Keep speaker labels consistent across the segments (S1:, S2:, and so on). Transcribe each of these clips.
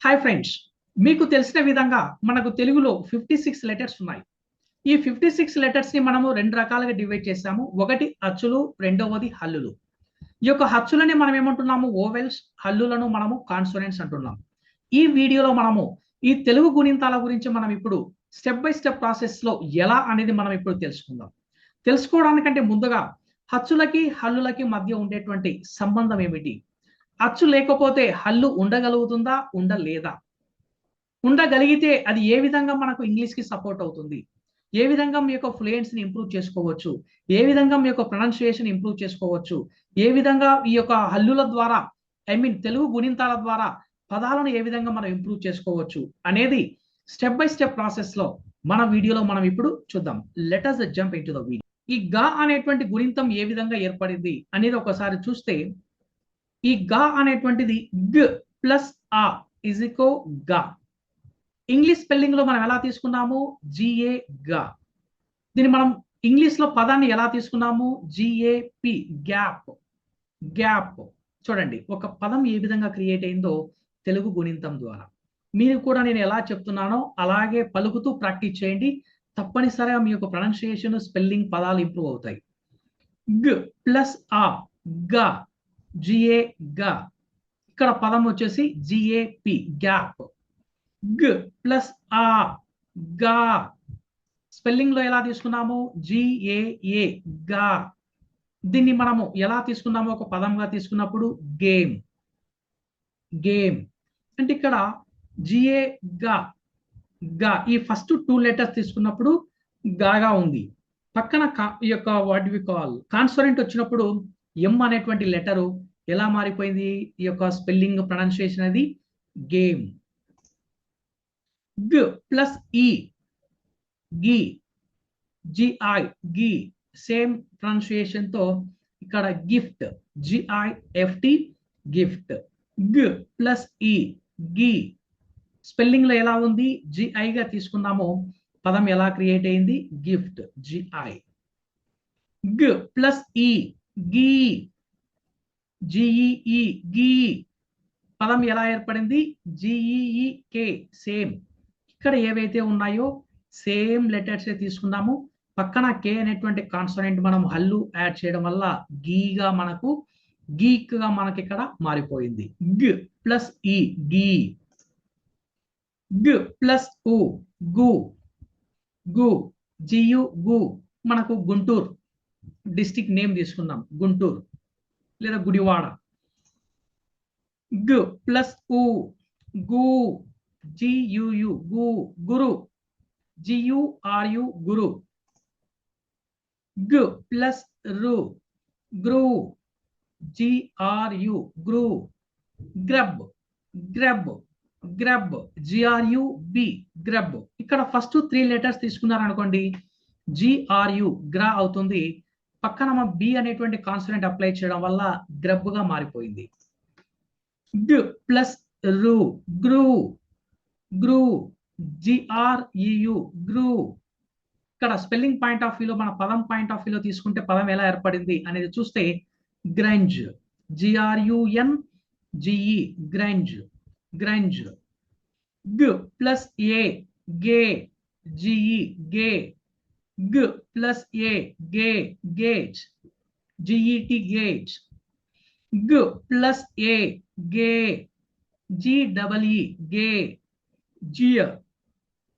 S1: Hi friends, మీకు తెలిసిన విధంగా మనకు తెలుగులో 56 లెటర్స్ ఉన్నాయి. ఈ 56 లెటర్స్ ని మనము రెండు రకాలుగా డివైడ్ చేసాము. ఒకటి అచ్చులు, రెండవది హల్లులు. ఈ యొక్క అచ్చులని మనం ఏమంటున్నాము? ఓవెల్స్. హల్లులను మనము కాన్సోనెంట్స్ అంటున్నాం. ఈ వీడియోలో మనము ఈ తెలుగు గుణింతాల గురించి మనం ఇప్పుడు స్టెప్ బై స్టెప్ ప్రాసెస్ లో ఎలా అనేది మనం ఇప్పుడు తెలుసుకుందాం. తెలుసుకోవడానికంటే ముందుగా అచ్చులకి హల్లులకి మధ్య ఉండేటువంటి సంబంధం ఏమిటి? అచ్చు లేకపోతే హల్లు ఉండగలుగుతుందా, ఉండలేదా? ఉండగలిగితే అది ఏ విధంగా మనకు ఇంగ్లీష్ కి సపోర్ట్ అవుతుంది? ఏ విధంగా మీ యొక్క ఫ్లూయెన్సీని ఇంప్రూవ్ చేసుకోవచ్చు? ఏ విధంగా మీ యొక్క ప్రొనౌన్సియేషన్ ఇంప్రూవ్ చేసుకోవచ్చు? ఏ విధంగా ఈ యొక్క హల్లుల ద్వారా తెలుగు గుణింతాల ద్వారా పదాలను ఏ విధంగా మనం ఇంప్రూవ్ చేసుకోవచ్చు అనేది స్టెప్ బై స్టెప్ ప్రాసెస్ లో మన వీడియోలో మనం ఇప్పుడు చూద్దాం. Let us jump into the video. ఈ గా అనేటువంటి గుణింతం ఏ విధంగా ఏర్పడింది అనేది ఒకసారి చూస్తే, ఈ గా అనేటువంటిది గ ప్లస్ ఆ ఇజ్ ఈక్వో గా. ఇంగ్లీష్ స్పెల్లింగ్ లో మనం ఎలా తీసుకున్నాము? జిఏ గా. దీన్ని మనం ఇంగ్లీష్ లో పదాన్ని ఎలా తీసుకున్నాము? GAP gap. గ్యాప్. చూడండి, ఒక పదం ఏ విధంగా క్రియేట్ అయిందో తెలుగు గుణింతం ద్వారా. మీరు కూడా నేను ఎలా చెప్తున్నానో అలాగే పలుకుతూ ప్రాక్టీస్ చేయండి. తప్పనిసరిగా మీ యొక్క ప్రొనౌన్సియేషన్, స్పెల్లింగ్, పదాలు ఇంప్రూవ్ అవుతాయి. గ ప్లస్ ఆ గా, జిఏ గా. ఇక్కడ పదం వచ్చేసి జిఏపి గ్యాప్. గ ప్లస్ ఆ గా. స్పెల్లింగ్ లో ఎలా తీసుకున్నాము? జిఏఏ గా. దీన్ని మనము ఎలా తీసుకున్నాము? ఒక పదంగా తీసుకున్నప్పుడు గేమ్. గేమ్ అంటే ఇక్కడ జిఏ గా గా ఈ ఫస్ట్ 2 లెటర్స్ తీసుకున్నప్పుడు గాగా ఉంది. పక్కన ఈ యొక్క వాట్ వి కాల్ కాన్సోనెంట్ వచ్చినప్పుడు ఎం అనేటువంటి లెటరు ఎలా మారిపోయింది? ఈ యొక్క స్పెల్లింగ్ ప్రొనౌన్సియేషన్ అది గేమ్. గ ప్లస్ ఈ గి, జిఐ గి. సేమ్ ప్రొనౌన్సియేషన్ తో ఇక్కడ గిఫ్ట్, జిఐఎఫ్టి గిఫ్ట్. గ ప్లస్ ఈ గి. స్పెల్లింగ్ లో ఎలా ఉంది? జిఐ గా తీసుకున్నాము. పదం ఎలా క్రియేట్ అయింది? Gift, GI. గ ప్లస్ ఈ గి, జిఈఈ గి. పదం ఎలా ఏర్పడింది? జిఈఈ కే. సేమ్ ఇక్కడ ఏవైతే ఉన్నాయో సేమ్ లెటర్స్ తీసుకున్నాము. పక్కన కే అనేటువంటి కాన్సోనెంట్ మనం హల్లు యాడ్ చేయడం వల్ల గీగా మనకు గీక్ గా మనకి ఇక్కడ మారిపోయింది. గ ప్లస్ ఈ గీ. గ ప్లస్ ఉ గు, గు. జియు గు. మనకు గుంటూరు డిస్టిక్ నేమ్ తీసుకున్నాం, గుంటూరు లేదా గుడివాడ. గ ప్లస్ ఉ గు, జియుయు గు, గురు. జియుఆర్యు గురు. గ ప్లస్ రు గ్రూ, జిఆర్యు గ్రూ. Grub, grub, grub, GRU B grub. ఇక్కడ ఫస్ట్ 3 లెటర్స్ తీసుకున్నారనుకోండి, జిఆర్యు గ్రా అవుతుంది. పక్కన బి అనేటువంటి కాన్సోనెంట్ అప్లై చేయడం వల్ల గ్రబ్ గా మారిపోయింది. గ ప్లస్ రు గ్రూ, గ్రూ. జిఆర్ఈయు గ్రూ. ఇక్కడ స్పెల్లింగ్ పాయింట్ ఆఫ్ వ్యూలో, మన పదం పాయింట్ ఆఫ్ వ్యూలో తీసుకుంటే పదం ఎలా ఏర్పడింది అనేది చూస్తే గ్రంజ్, జిఆర్యుఎన్ జిఈ గ్రంజ్, గ్రంజ్. గ ప్లస్ ఏ గే, జిఈ గే. గ ప్లస్ ఏ గే గేజ్, జిఈటి గేజ్. గ ప్లస్ ఏ గే, జిడబ్ల్ఈ గే. జియర్,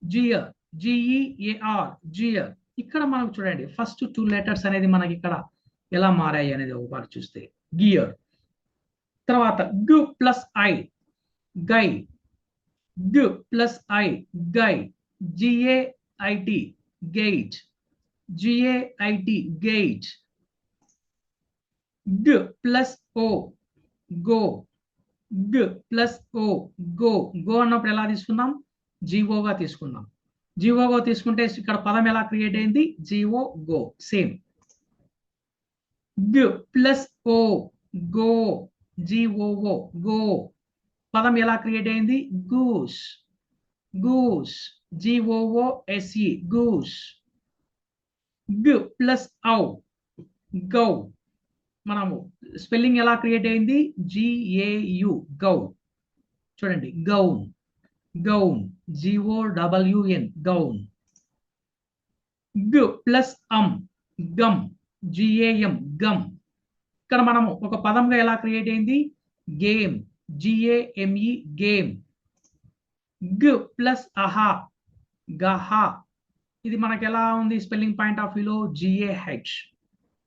S1: జియర్, జిఈఏఆర్ జియర్. ఇక్కడ మనకు చూడండి ఫస్ట్ 2 లెటర్స్ అనేది మనకి ఇక్కడ ఎలా మారాయి అనేది ఒకసారి చూస్తే గియర్. తర్వాత గు ప్లస్ ఐ గై, గు ప్లస్ ఐ గై. జిఏఐటి గేజ్, జిఏఐటి గేజ్. గ ప్లస్ ఓ గో, గ ప్లస్ ఓ గో. గో అన్నప్పుడు ఎలా తీసుకున్నాం? జీవోగా తీసుకున్నాం. జీవోగా తీసుకుంటే ఇక్కడ పదం ఎలా క్రియేట్ అయింది? GO go. సేమ్. గ ప్లస్ ఓ గో, జిఓఓ గో. పదం ఎలా క్రియేట్ అయింది? Goose, goose, GOOSE goose. గ ప్లస్ ఔ గౌ. మనము స్పెల్లింగ్ ఎలా క్రియేట్ అయింది? జిఏయు గౌ. చూడండి, గౌన్, గౌన్, GOWN, గౌన్. గ్ ప్లస్ గమ్, GAM, గమ్. ఇక్కడ మనము ఒక పదంగా ఎలా క్రియేట్ అయింది? Game, GAME, game. గ్ ప్లస్ అహా, గహా. ఇది మనకి ఎలా ఉంది స్పెల్లింగ్ పాయింట్ ఆఫ్ వ్యూలో? GAH,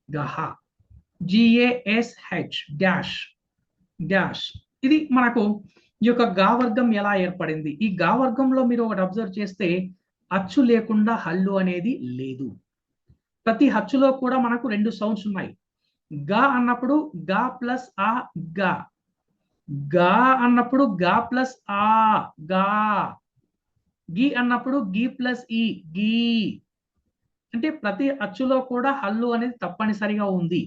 S1: గహా. GASH, dash, dash. ఇది మనకు ఈ యొక్క గా వర్గం ఎలా ఏర్పడింది? ఈ గా వర్గంలో మీరు ఒకటి అబ్జర్వ్ చేస్తే అచ్చు లేకుండా హల్లు అనేది లేదు. ప్రతి హచ్చులో కూడా మనకు రెండు సౌండ్స్ ఉన్నాయి. గా అన్నప్పుడు గా ప్లస్ ఆ, గా. గా అన్నప్పుడు గా ప్లస్ ఆ, గా. గి అన్నప్పుడు గి ప్లస్ ఈ, గీ. అంటే ప్రతి అచ్చులో కూడా హల్లు అనేది తప్పనిసరిగా ఉంది.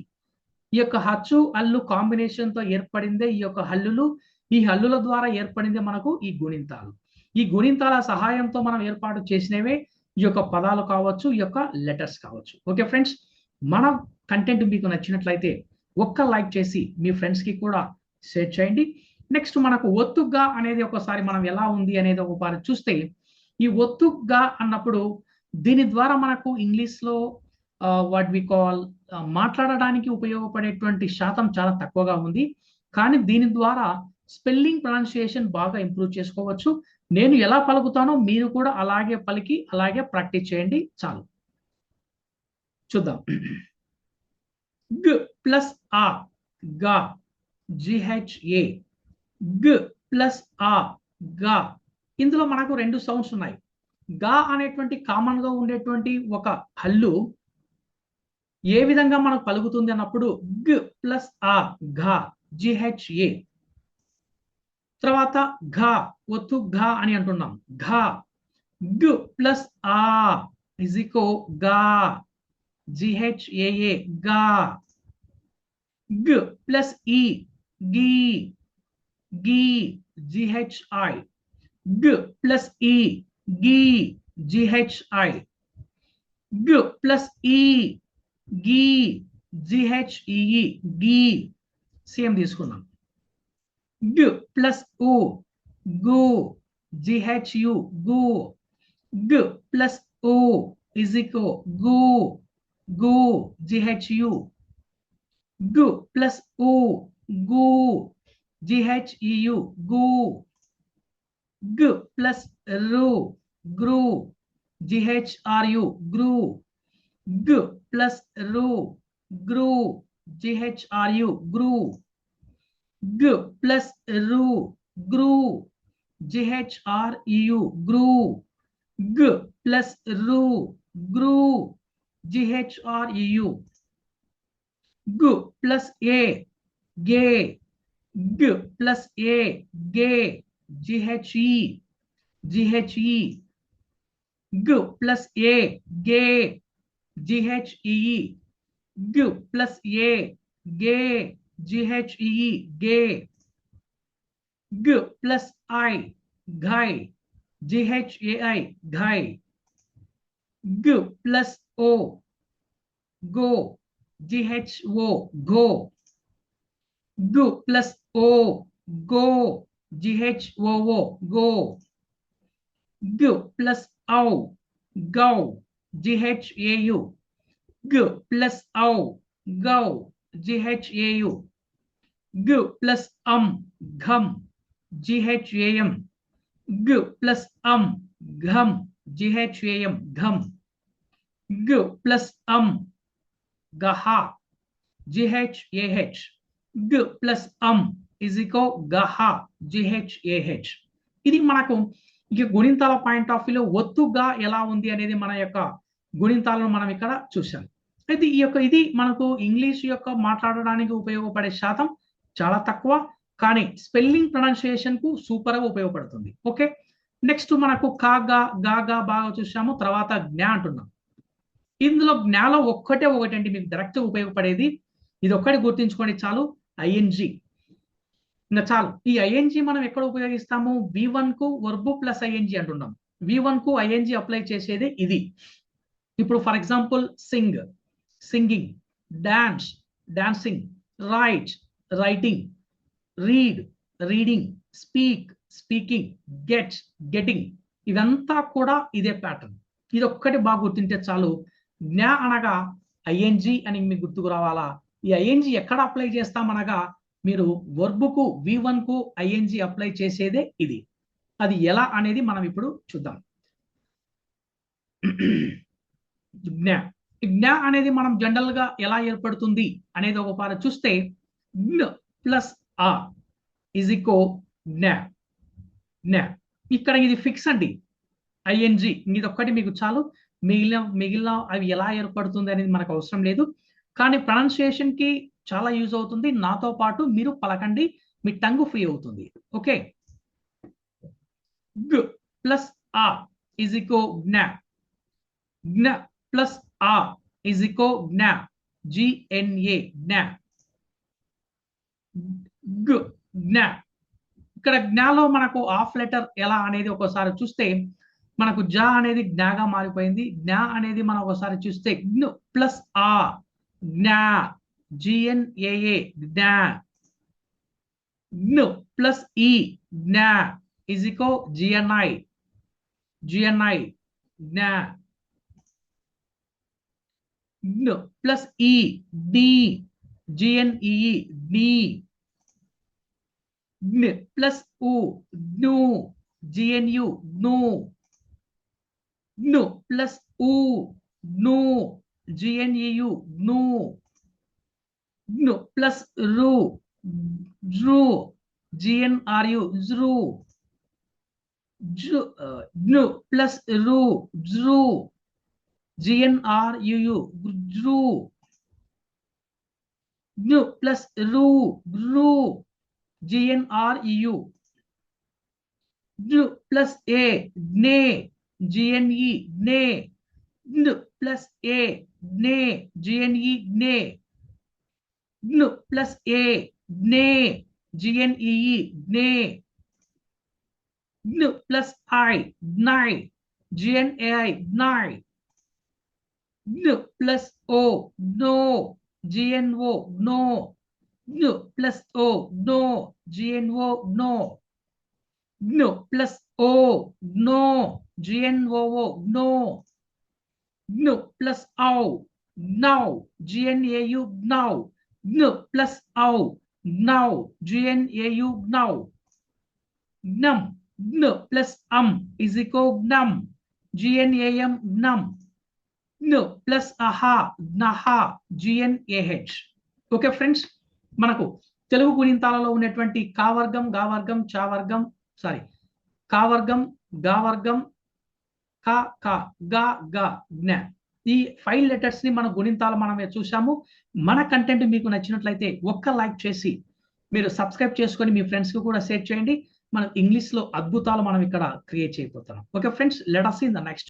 S1: ఈ యొక్క హచ్చు హల్లు కాంబినేషన్ తో ఏర్పడిందే ఈ యొక్క హల్లులు. ఈ హల్లుల ద్వారా ఏర్పడిందే మనకు ఈ గుణింతాలు. ఈ గుణింతాల సహాయంతో మనం ఏర్పాటు చేసినవే ఈ యొక్క పదాలు కావచ్చు, ఈ యొక్క లెటర్స్ కావచ్చు. ఓకే ఫ్రెండ్స్, మన కంటెంట్ మీకు నచ్చినట్లయితే ఒక్క లైక్ చేసి మీ ఫ్రెండ్స్ కి కూడా షేర్ చేయండి. నెక్స్ట్ మనకు ఒత్తుగా అనేది ఒకసారి మనం ఎలా ఉంది అనేది ఒకసారి చూస్తే, ఈ ఒత్తుగా అన్నప్పుడు దీని ద్వారా మనకు ఇంగ్లీష్ లో వాట్ వి కాల్ మాట్లాడడానికి ఉపయోగపడేటువంటి శాతం చాలా తక్కువగా ఉంది. కానీ దీని ద్వారా స్పెల్లింగ్ ప్రొనౌన్సియేషన్ బాగా ఇంప్రూవ్ చేసుకోవచ్చు. నేను ఎలా పలుకుతానో మీరు కూడా అలాగే పలికి అలాగే ప్రాక్టీస్ చేయండి చాలు. చూద్దాం. గ్ ప్లస్ ఆ, గా, GHA. గ్ ప్లస్ ఆ, గా. ఇందులో మనకు రెండు సౌండ్స్ ఉన్నాయి. గా అనేటువంటి కామన్ గా ఉండేటువంటి ఒక హల్లు ఏ విధంగా మనకు పలుకుతుంది అన్నప్పుడు గ్ ప్లస్ ఆ, ఘా, GHA. తర్వాత ఘా, ఒత్తు ఘా అని అంటున్నాం. ఘా. గ్ ప్లస్ ఆ ఇజికో గా, GHAA, గా. గ్ ప్లస్ ఈ, గీ, గీ, GHI. గ్ ప్లస్ ఈ, గీ, GHI. గ్ ప్లస్ ఈ, గీ, GHEE, గీ. సేమ్ తీసుకున్నాం. గ్ ప్లస్ ఉ, గు, GHU, గు. గ్ ప్లస్ ఉ ఇజికో గు, గు, GHU. గు ప్లస్ ఉ, గు, GHEU, గు. గ్ ప్లస్ రు, గ్రు, GHRU, గ్రు. గ్ ప్లస్ రు, గ్రు, GHRU, గ్రు. గ్ ప్లస్ రు, గ్రు, GHREU, గ్రు. గ్ ప్లస్ రు, గ్రు, GHREU. గ్ ప్లస్ ఏ, గే. గ్ ప్లస్ ఏ, గే, GHE, GHE. గ్ ప్లస్ ఏ, గే, GHEE. గ్ ప్లస్ ఏ, గే, GHEE, గే. గ్ ప్లస్ ఐ, ఘై, GHAI, ఘై. గ్ ప్లస్ ఓ, గో, GHO, గో. గ్ ప్లస్ ఓ, గో, GHOO, గో. గ్ ప్లస్ ఔ, గౌ, GHAU. గ్ ప్లస్ ఔ, గౌ, GHAU. గ్ ప్లస్ ఘం, GHAM. గ్ ప్లస్ ఘం, GHAM, ఘం. గ్ ప్లస్ గహా, GHAH. గ్ ప్లస్ ఇజికో గహా, GHAH. ఇది మనకు ఇక గుణింతాల పాయింట్ ఆఫ్ వ్యూలో ఒత్తుగా ఎలా ఉంది అనేది మన యొక్క గుణింతాలను మనం ఇక్కడ చూసాం. అయితే ఇది మనకు ఇంగ్లీష్ యొక్క మాట్లాడడానికి ఉపయోగపడే శాతం చాలా తక్కువ, కానీ స్పెల్లింగ్ ప్రొనౌన్సియేషన్ కు సూపర్ గా ఉపయోగపడుతుంది. ఓకే, నెక్స్ట్ మనకు కాగా, గాగా బాగా చూసాము. తర్వాత జ్ఞా అంటున్నాం. ఇందులో జ్ఞాలో ఒకటి అండి మీకు డైరెక్ట్ ఉపయోగపడేది. ఇది ఒక్కటి గుర్తించుకోండి చాలు, ING. ఇంకా చాలు. ఈ ING మనం ఎక్కడ ఉపయోగిస్తాము? V1 కు వర్బ్ ప్లస్ ING అంటున్నాం. V1 కు ING అప్లై చేసేది ఇది. ఇప్పుడు for example Singh, singing. Dance, dancing. Right, writing. Read, reading. Speak, speaking, get, getting, ఇదంతా కూడా ఇదే ప్యాటర్న్. ఇది ఒక్కటి బాగా గుర్తింటే చాలు. జ్ఞా అనగా ఐఎన్జి అని మీకు గుర్తుకు రావాలా. ఈ ఐఎన్జి ఎక్కడ అప్లై చేస్తామనగా మీరు వర్బుకు V1 కు ఐఎన్జి అప్లై చేసేదే ఇది. అది ఎలా అనేది మనం ఇప్పుడు చూద్దాం. జ్ఞ జ్ఞ అనేది మనం జనరల్ గా ఎలా ఏర్పడుతుంది అనేది ఒక పార చూస్తే జ్ఞ ప్లస్ ఆ ఇజ్ ఈక్వో జ్ఞ. జ్ఞ ఇక్కడ ఇది ఫిక్స్ అండి, ఐఎన్జి. ఇది ఒక్కటి మీకు చాలు. మిగిలిన అవి ఎలా ఏర్పడుతుంది అనేది మనకు అవసరం లేదు. కానీ ప్రొనౌన్సియేషన్ కి చాలా యూజ్ అవుతుంది. నాతో పాటు మీరు పలకండి, మీ టంగ్ ఫ్రీ అవుతుంది. ఓకే, గ్ ప్లస్ ఆ ఇజ్ ఈక్వో జ్ఞ. జ్ఞ ప్లస్ ఆ ఇజ్ ఈక్వో జ్ఞ. GNA జ్ఞ. గ్ జ్ఞ. ఇక్కడ జ్ఞాలో మనకు ఆఫ్ లెటర్ ఎలా అనేది ఒకసారి చూస్తే మనకు జ అనేది జ్ఞాగా మారిపోయింది. జ్ఞా అనేది మనం ఒకసారి చూస్తే జ్ఞ ప్లస్ ఆ జ్ఞా. GNAA జ్ఞా. జ్ఞ ప్లస్ ఈ జ్ఞా ఇజ్ ఈక్వో GNI. GNI జ్ఞా. జ్ఞ ప్లస్ ఈ డి GNEE డి. జ్ఞ ప్లస్ ఉ జ్ఞు GNU జ్ఞు. జ్ఞ ప్లస్ ఉ జ్ఞు GNEU జ్ఞు. జ్ఞ ప్లస్ రు జ్రు GNRU జ్రు. జ్ఞ ప్లస్ రు జ్రు GNRUU జ్రు. జ్ఞ ప్లస్ రు జ్రు GNREU. జ్ఞ ప్లస్ ఏ జ్ఞే GNE జ్ఞే. జ్ఞ ప్లస్ ఏ జ్ఞే GNE జ్ఞే. జ్ఞ ప్లస్ ఏ జ్ఞే GNEE జ్ఞే. జ్ఞ ప్లస్ ఐ జ్ఞై GNAI జ్ఞై. జ్ఞ ప్లస్ ఓ జ్ఞో GNO జ్ఞో. జ్ఞ ప్లస్ ఓ జ్ఞో GNO జ్ఞో. జ్ఞ ప్లస్ ఓ జ్ఞో GNOO జ్ఞో. జ్ఞ ప్లస్ ఔ జ్ఞౌ GNAU జ్ఞౌ. జ్ఞ ప్లస్ ఔ జ్ఞౌ GNAU జ్ఞౌ. జ్ఞం జ్ఞ ప్లస్ ఇజ్ ఈక్వో జ్ఞం GNAM జ్ఞం. జ్ఞ ప్లస్ అహా జ్ఞహ GNAH. ఓకే ఫ్రెండ్స్, మనకు తెలుగు గుణింతాలలో ఉన్నటువంటి కావర్గం, గావర్గం, చావర్గం, కావర్గం, గావర్గం, క క గ గ జ్ఞ, ఈ 5 లెటర్స్ ని మన గుణింతాలు మనమే చూసాము. మన కంటెంట్ మీకు నచ్చినట్లయితే ఒక్క లైక్ చేసి మీరు సబ్స్క్రైబ్ చేసుకొని మీ ఫ్రెండ్స్ కి కూడా షేర్ చేయండి. మనం ఇంగ్లీష్ లో అద్భుతాలు మనం ఇక్కడ క్రియేట్ చేయబోతున్నాం. Okay friends, let us see in the next